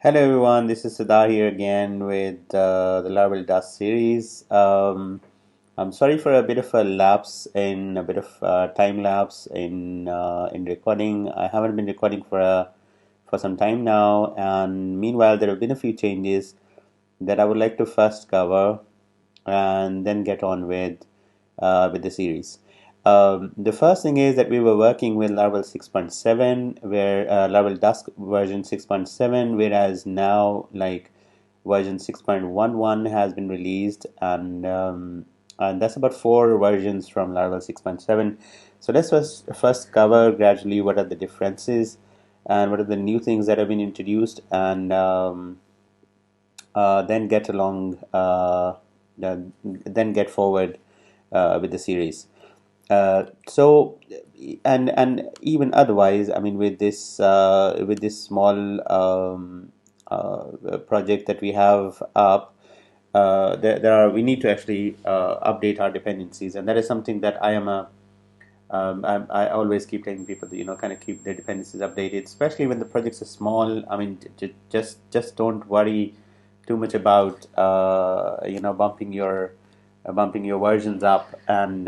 Hello everyone, this is Siddhar here again with the Laravel Dusk series. I'm sorry for a bit of a lapse in a bit of time lapse in recording. I haven't been recording for some time now, and meanwhile there have been a few changes that I would like to first cover and then get on with the series. The first thing is that we were working with Laravel 6.7, where Laravel Dusk version 6.7, whereas now version 6.11 has been released, and that's about four versions from Laravel 6.7. So let's first cover gradually what are the differences and what are the new things that have been introduced, and then get along, then get forward with the series. So, and even otherwise, I mean, with this small project that we have up, there are we need to actually update our dependencies, and that is something that I always keep telling people that kind of keep their dependencies updated, especially when the projects are small. I mean, just don't worry too much about bumping your versions up, and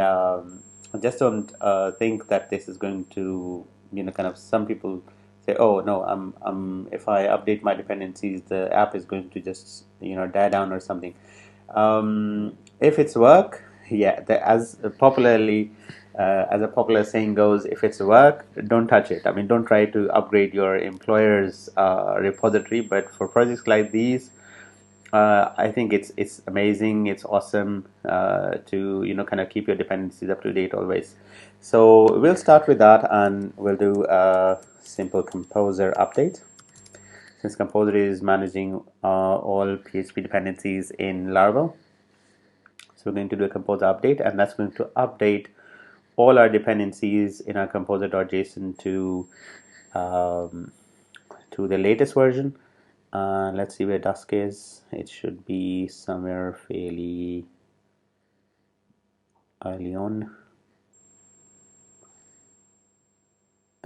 just don't think that this is going to kind of some people say, oh no, I'm if I update my dependencies, the app is going to just die down or something. If it's work, yeah, as a popular saying goes, if it's work, don't touch it. I mean, don't try to upgrade your employer's repository. But for projects like these, I think it's amazing. It's awesome to kind of keep your dependencies up to date always. So we'll start with that, and we'll do a simple composer update. Since composer is managing all PHP dependencies in Laravel, so we're going to do a composer update, and that's going to update all our dependencies in our composer.json to the latest version. Let's see where Dusk is. It should be somewhere fairly early on.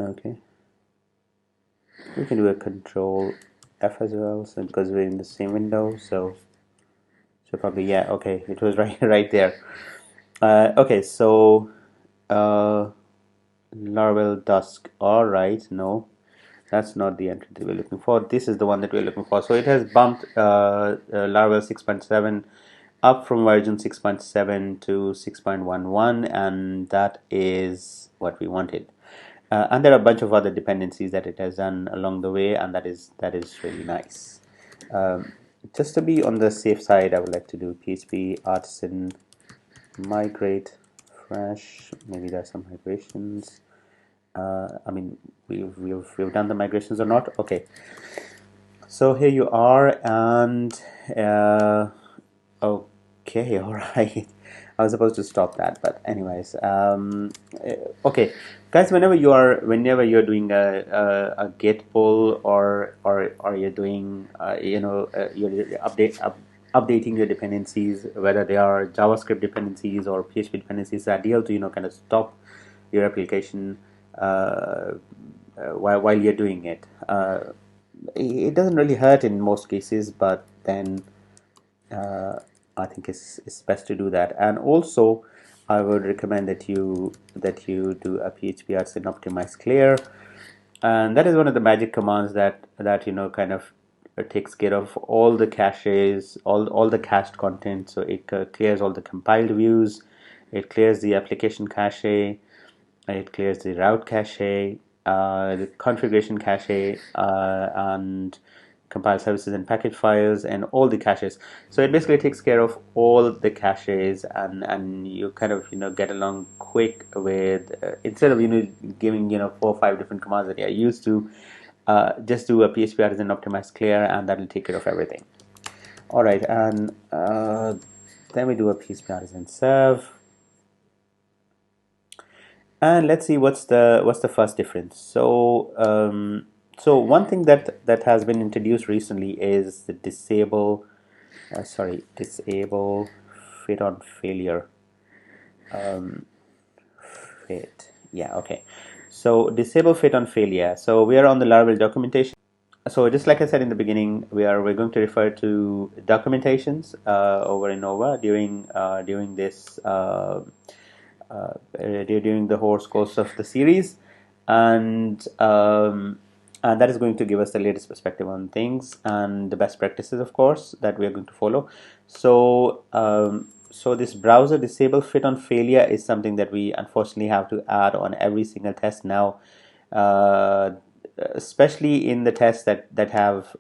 Okay, we can do a control F as well, so because we're in the same window. So probably, yeah, okay, it was right there. Okay, so Laravel Dusk. All right, no, that's not the entry that we're looking for. This is the one that we're looking for. So it has bumped Laravel 6.7 up from version 6.7 to 6.11, and that is what we wanted. And there are a bunch of other dependencies that it has done along the way, and that is really nice. Just to be on the safe side, I would like to do PHP artisan migrate fresh. Maybe there are some migrations. I mean, we've done the migrations or not? Okay. So here you are, and okay, all right. I was supposed to stop that, but anyways, okay, guys. Whenever you're doing a git pull, or you're doing you're updating your dependencies, whether they are JavaScript dependencies or PHP dependencies, it's ideal to kind of stop your application while you're doing it. It doesn't really hurt in most cases, but then uh, I think it's best to do that. And also, I would recommend that you do a PHP artisan optimize clear, and that is one of the magic commands that kind of takes care of all the caches, all the cached content. So it clears all the compiled views, it clears the application cache, it clears the route cache, the configuration cache, and compile services and package files, and all the caches. So it basically takes care of all the caches, and you kind of get along quick with instead of giving 4 or 5 different commands that you're used to. Just do a PHP artisan optimize clear, and that'll take care of everything. All right, and then we do a PHP artisan serve. And let's see what's the first difference. So one thing that has been introduced recently is the disable fit on failure. Fit, yeah, okay. So disable fit on failure. So we are on the Laravel documentation. So just like I said in the beginning, we're going to refer to documentations over and over during this during the whole course of the series, and and that is going to give us the latest perspective on things and the best practices, of course, that we are going to follow. So so this browser disable fit on failure is something that we unfortunately have to add on every single test now, uh, especially in the tests that have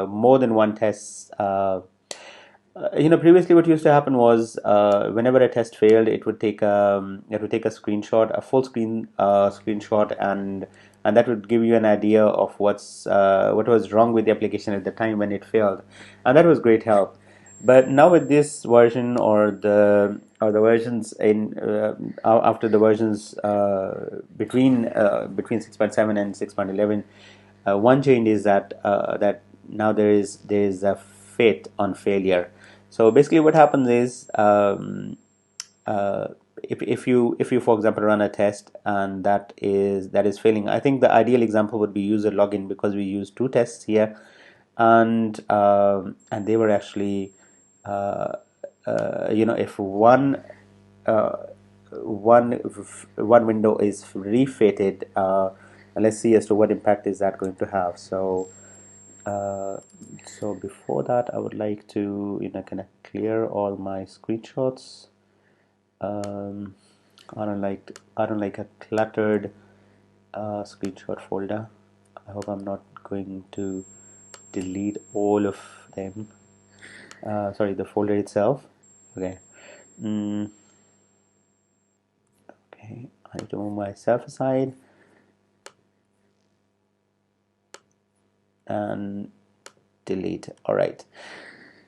more than one test. Previously what used to happen was whenever a test failed, it would take a screenshot, a full screen screenshot, and that would give you an idea of what was wrong with the application at the time when it failed, and that was great help. But now with this version, or the versions in after the versions between 6.7 and 6.11, one change is that now there is a fit on failure. So basically, what happens is, uh, if you for example run a test and that is failing, I think the ideal example would be user login, because we use two tests here, and they were actually, uh, if uh, one window is refitted, let's see as to what impact is that going to have. Uh, so before that, I would like to kind of clear all my screenshots. um, I don't like a cluttered screenshot folder. I hope I'm not going to delete all of them. Sorry, the folder itself. Okay. mm, okay, I need to move myself aside and delete. All right.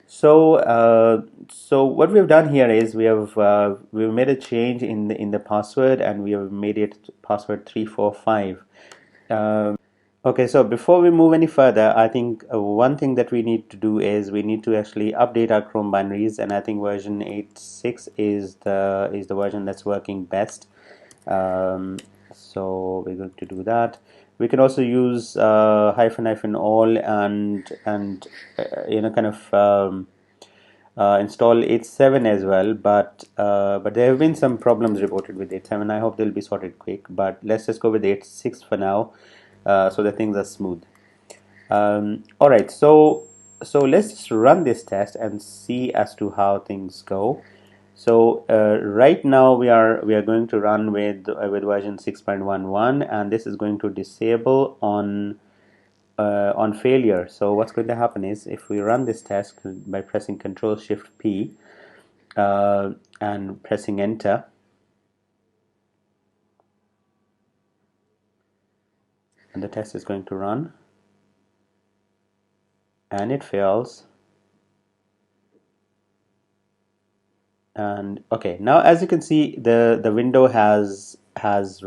So what we've done here is we've made a change in the password, and we have made it password 345. Okay, so before we move any further, I think one thing that we need to do is we need to actually update our Chrome binaries, and I think version 8.6 is the version that's working best. Um, so we're going to do that. We can also use hyphen all and kind of install 8.7 as well, but there have been some problems reported with 8.7. I hope they'll be sorted quick, but let's just go with 8.6 for now, so that things are smooth. All right, so let's just run this test and see as to how things go. So right now we are going to run with version 6.11, and this is going to disable on failure. So what's going to happen is, if we run this test by pressing Control Shift P uh, and pressing enter, and the test is going to run, and it fails. And okay, now as you can see, the window has it has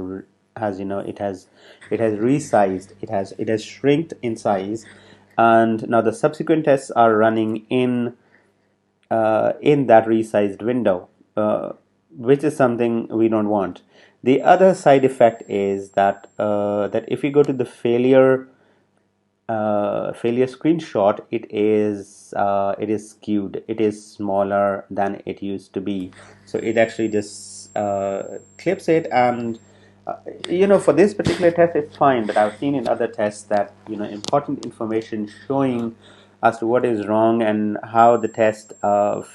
resized, it has shrinked in size, and now the subsequent tests are running in that resized window, which is something we don't want. The other side effect is that if you go to the failure screenshot, it is skewed. It is smaller than it used to be. So it actually just clips it, and for this particular test it's fine. But I've seen in other tests that important information showing as to what is wrong and how the test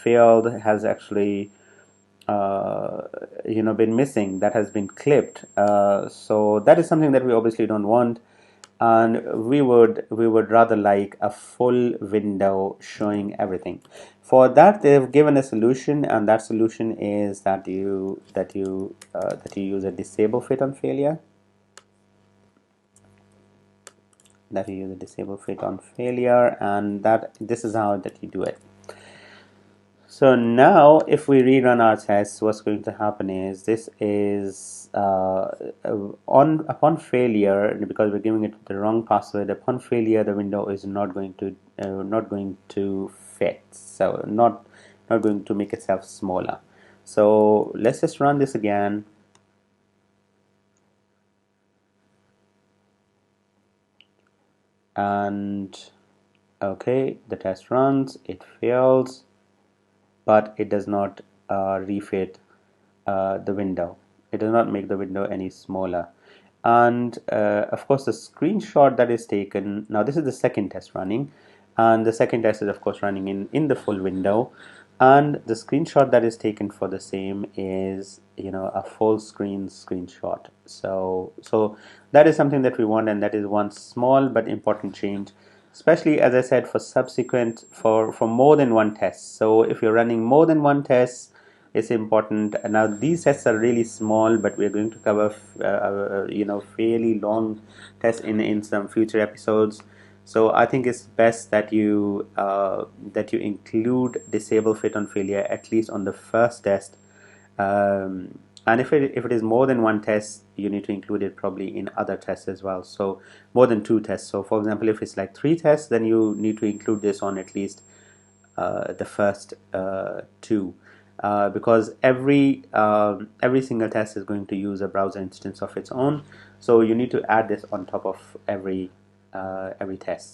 failed has actually been missing, that has been clipped. So that is something that we obviously don't want, and we would rather like a full window showing everything. For that, they've given a solution, and that solution is that you use a disable fit on failure. That you use a disable fit on failure, and that this is how that you do it. So now if we rerun our test, what's going to happen is, this is upon failure, because we're giving it the wrong password. Upon failure, the window is not going to fit, so not going to make itself smaller. So let's just run this again. and okay, the test runs, it fails, but it does not refit the window. It does not make the window any smaller. And of course, the screenshot that is taken, now this is the second test running, and the second test is of course running in the full window, and the screenshot that is taken for the same is, you know, a full screen screenshot. So that is something that we want, and that is one small but important change, especially as I said, for subsequent, for more than one test. So if you're running more than one test, it's important. Now these tests are really small, but we're going to cover you know, fairly long tests in some future episodes. So I think it's best that you include disable fit on failure at least on the first test. And if it is more than one test, you need to include it probably in other tests as well. So more than two tests. So for example, if it's like three tests, then you need to include this on at least the first two, because every single test is going to use a browser instance of its own. So you need to add this on top of every test.